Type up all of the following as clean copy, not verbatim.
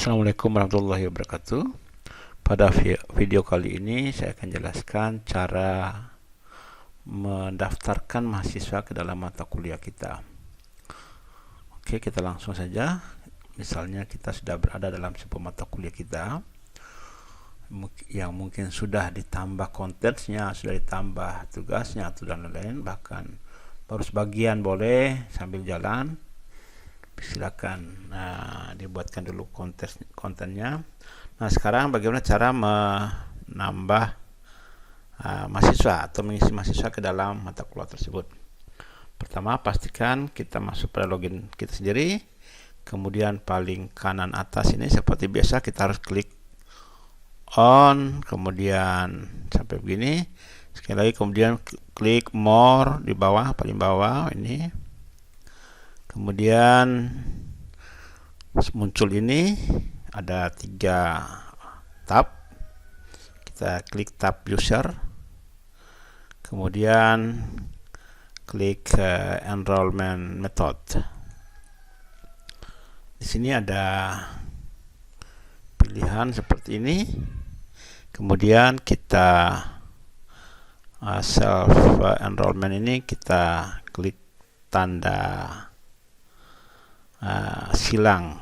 Assalamualaikum warahmatullahi wabarakatuh. Pada video kali ini saya akan jelaskan cara mendaftarkan mahasiswa ke dalam mata kuliah kita. Oke, kita langsung saja. Misalnya kita sudah berada dalam sebuah mata kuliah kita yang mungkin sudah ditambah kontennya, sudah ditambah tugasnya atau dan lain-lain, bahkan baru sebagian boleh sambil jalan. Silakan dibuatkan dulu kontennya. Nah, sekarang bagaimana cara menambah mahasiswa atau mengisi mahasiswa ke dalam mata kuliah tersebut. Pertama, pastikan kita masuk pada login kita sendiri. Kemudian paling kanan atas ini seperti biasa kita harus klik on, kemudian sampai begini. Sekali lagi, kemudian klik more di bawah, paling bawah ini. Kemudian muncul ini ada 3 tab. Kita klik tab user, kemudian klik enrollment method. Di sini ada pilihan seperti ini. Kemudian kita self enrollment ini kita klik tanda silang.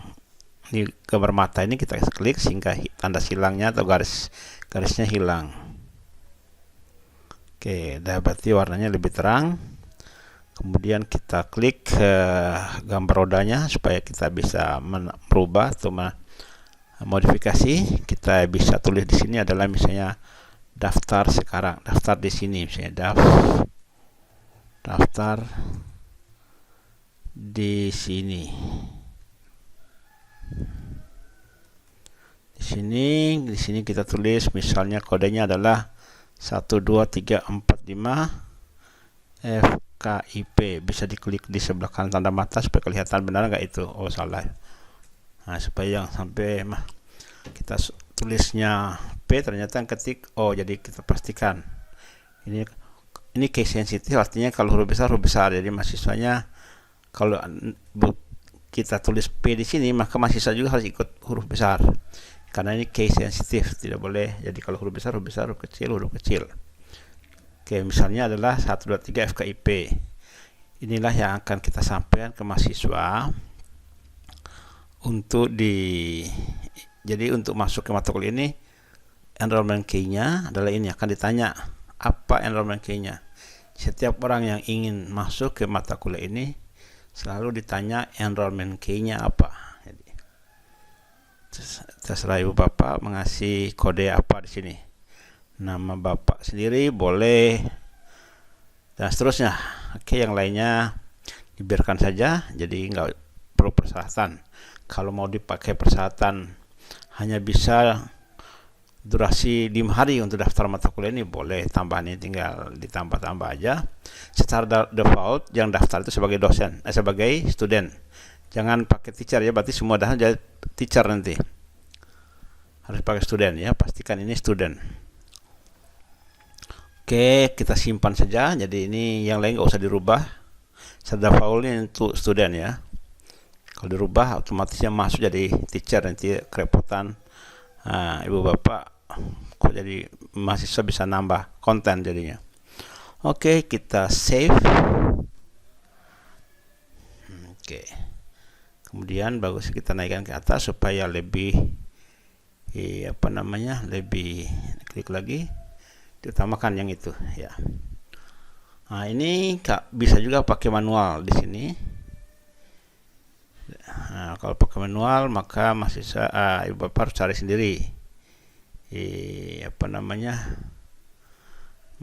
Ini gambar mata ini kita klik sehingga tanda silangnya atau garisnya hilang. Oke, berarti warnanya lebih terang. Kemudian kita klik gambar rodanya supaya kita bisa merubah atau modifikasi. Kita bisa tulis di sini adalah misalnya daftar sekarang, daftar di sini misalnya daftar di sini. Di sini kita tulis misalnya kodenya adalah 12345 FKIP. Bisa diklik di sebelah kanan tanda mata supaya kelihatan benar nggak itu. Oh, salah. Nah, supaya yang sampai kita tulisnya P ternyata ketik O, jadi kita pastikan ini case sensitive, artinya kalau huruf besar. Jadi mahasiswanya kalau kita tulis P di sini, maka mahasiswa juga harus ikut huruf besar. Karena ini case sensitive, tidak boleh. Jadi kalau huruf besar, huruf kecil, huruf kecil. Oke, misalnya adalah 123 FKIP. Inilah yang akan kita sampaikan ke mahasiswa jadi untuk masuk ke mata kuliah ini, enrollment key-nya adalah ini. Akan ditanya apa enrollment key-nya. Setiap orang yang ingin masuk ke mata kuliah ini selalu ditanya enrollment key-nya apa. Jadi, terserah ibu bapak mengasih kode apa di sini. Nama bapak sendiri boleh dan seterusnya. Oke, yang lainnya dibiarkan saja. Jadi nggak perlu persyaratan. Kalau mau dipakai persyaratan hanya bisa durasi 5 hari untuk daftar mata kuliah ini, boleh. Tambahan ini tinggal ditambah-tambah aja. Secara default yang daftar itu sebagai dosen, sebagai student. Jangan pakai teacher ya, berarti semua daftar jadi teacher nanti. Harus pakai student ya, pastikan ini student. Oke, kita simpan saja. Jadi ini yang lain nggak usah dirubah. Secara defaultnya untuk student ya. Kalau dirubah otomatisnya masuk jadi teacher, nanti kerepotan. Ibu bapak kok jadi mahasiswa bisa nambah konten jadinya. Oke, kita save. Oke, kemudian bagus kita naikkan ke atas supaya lebih lebih klik lagi, diutamakan yang itu ya. Nah, ini bisa juga pakai manual di sini. Nah, kalau pakai manual maka mahasiswa ibu bapak harus cari sendiri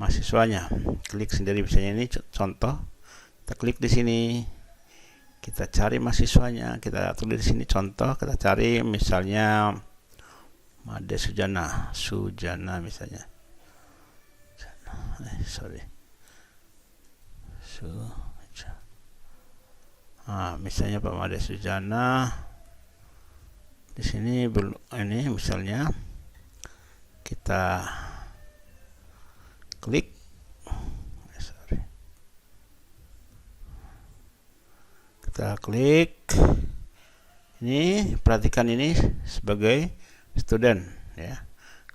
mahasiswanya. Klik sendiri, misalnya ini contoh. Kita klik di sini, kita cari mahasiswanya, kita tulis di sini contoh. Kita cari misalnya Made Sujana misalnya. Misalnya Pak Made Sujana di sini ini misalnya kita klik kita klik Ini perhatikan, ini sebagai student ya.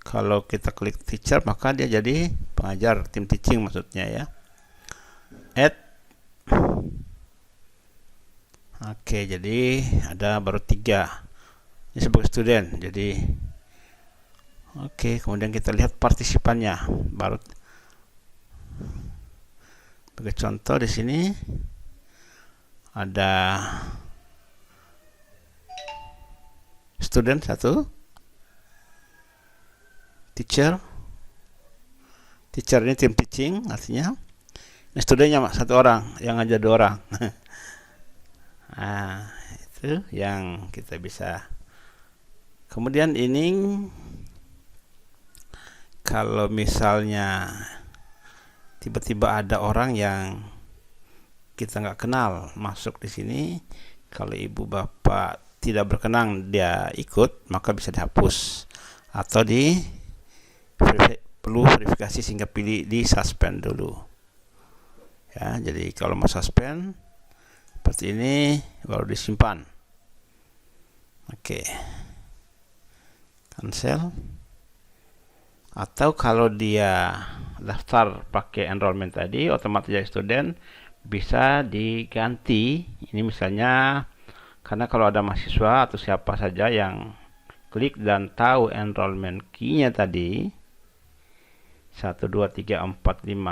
Kalau kita klik teacher maka dia jadi pengajar, tim teaching maksudnya ya. Add. Oke, jadi ada baru 3. Ini sebagai student. Jadi oke, kemudian kita lihat partisipannya. Baru sebagai contoh di sini ada student 1, teacher ini tim teaching, artinya ini studentnya 1 orang, yang ngajar 2 orang. Nah, itu yang kita bisa. Kemudian ini kalau misalnya tiba-tiba ada orang yang kita nggak kenal masuk di sini, kalau ibu bapak tidak berkenan dia ikut, maka bisa dihapus atau perlu verifikasi sehingga pilih di suspend dulu ya. Jadi kalau mau suspend seperti ini baru disimpan. Oke, cancel. Atau kalau dia daftar pakai enrollment tadi otomatis jadi student, bisa diganti. Ini misalnya karena kalau ada mahasiswa atau siapa saja yang klik dan tahu enrollment key-nya tadi 1, 2, 3, 4, 5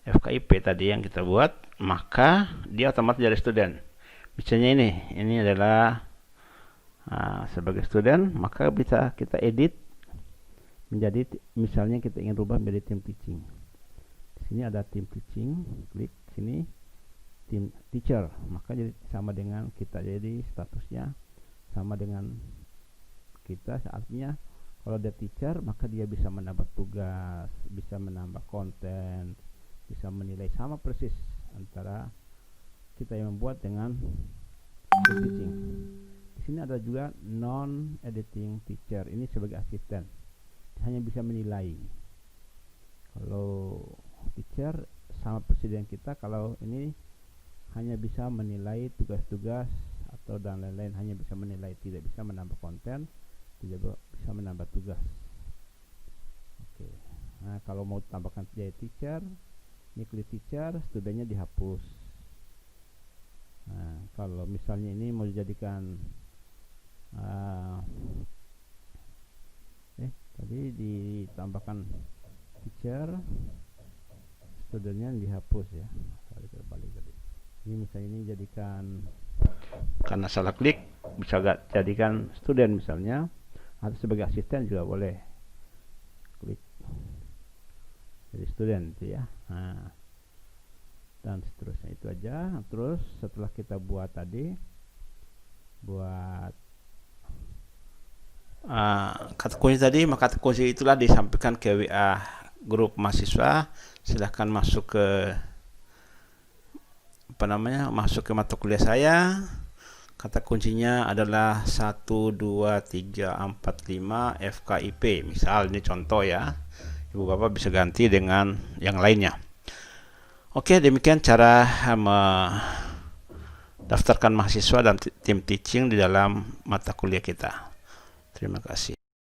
FKIP tadi yang kita buat, maka dia otomatis jadi student. Misalnya ini adalah sebagai student, maka bisa kita edit menjadi, misalnya kita ingin rubah menjadi tim teaching. Di sini ada tim teaching, klik sini tim teacher, maka jadi sama dengan kita, jadi statusnya sama dengan kita. Artinya kalau dia teacher maka dia bisa menambah tugas, bisa menambah konten, bisa menilai, sama persis antara kita yang membuat dengan tim teaching. Di sini ada juga non editing teacher, ini sebagai asisten, hanya bisa menilai. Kalau teacher sama persis dengan kita, kalau ini hanya bisa menilai tugas-tugas atau dan lain-lain, hanya bisa menilai, tidak bisa menambah konten, tidak bisa menambah tugas. Oke. Nah, kalau mau tambahkan jadi teacher, ini klik teacher, studentnya dihapus. Nah, kalau misalnya ini mau dijadikan tadi ditambahkan teacher, studentnya dihapus ya. Balik tadi. Ini misalnya ini jadikan, karena salah klik bisa gak jadikan student misalnya, atau sebagai asisten juga boleh klik jadi student itu ya. Nah, dan seterusnya itu aja. Terus setelah kita buat tadi, buat kata kunci tadi, maka kata kunci itulah disampaikan ke WA grup mahasiswa. Silahkan masuk ke masuk ke mata kuliah saya. Kata kuncinya adalah 1, 2, 3, 4, 5 FKIP. Misal ini contoh ya. Ibu bapak bisa ganti dengan yang lainnya. Oke, demikian cara mendaftarkan mahasiswa dan tim teaching di dalam mata kuliah kita. Terima kasih.